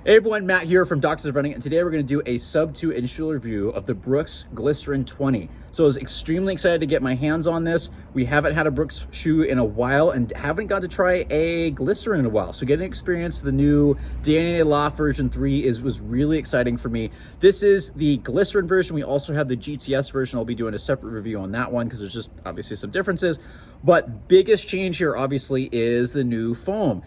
Hey everyone, Matt here from Doctors of Running, and today we're going to do a sub-2 initial review of the Brooks Glycerin 20. So I was extremely excited to get my hands on this. We haven't had a Brooks shoe in a while and haven't got to try a Glycerin in a while. So getting to experience the new DNA Loft version 3 was really exciting for me. This is the Glycerin version. We also have the GTS version. I'll be doing a separate review on that one because there's just obviously some differences. But biggest change here obviously is the new foam.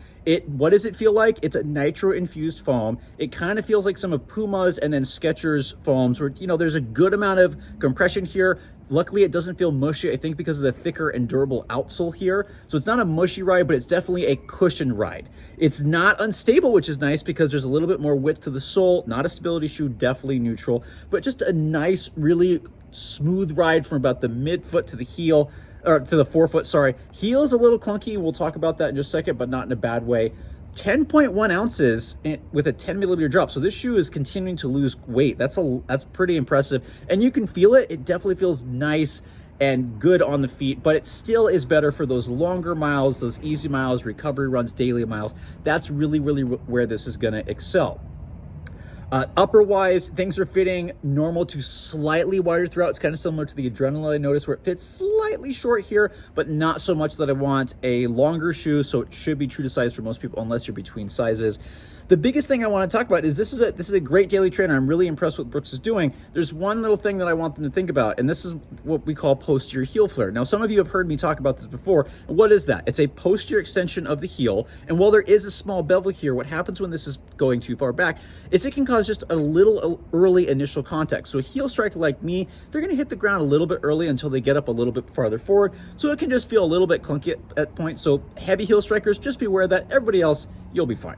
What does it feel like? It's a nitro-infused foam. It kind of feels like some of Puma's and then Skechers foams where, there's a good amount of compression here. Luckily, it doesn't feel mushy, I think because of the thicker and durable outsole here. So it's not a mushy ride, but it's definitely a cushion ride. It's not unstable, which is nice because there's a little bit more width to the sole. Not a stability shoe, definitely neutral, but just a nice, really smooth ride from about the midfoot to the heel. Or to the forefoot, sorry. Heel is a little clunky. We'll talk about that in just a second, but not in a bad way. 10.1 ounces with a 10 millimeter drop. So this shoe is continuing to lose weight. That's pretty impressive. And you can feel it. It definitely feels nice and good on the feet, but it still is better for those longer miles, those easy miles, recovery runs, daily miles. That's really, really where this is going to excel. Upper wise, things are fitting normal to slightly wider throughout. It's kind of similar to the Adrenaline I noticed where it fits slightly short here, but not so much that I want a longer shoe. So it should be true to size for most people unless you're between sizes. The biggest thing I want to talk about is this is a great daily trainer. I'm really impressed with what Brooks is doing. There's one little thing that I want them to think about, and this is what we call posterior heel flare. Now, some of you have heard me talk about this before. What is that? It's a posterior extension of the heel, and while there is a small bevel here, what happens when this is going too far back is it can cause just a little early initial contact. So a heel striker like me, they're going to hit the ground a little bit early until they get up a little bit farther forward, so it can just feel a little bit clunky at points. So heavy heel strikers, just be aware of that. Everybody else, you'll be fine.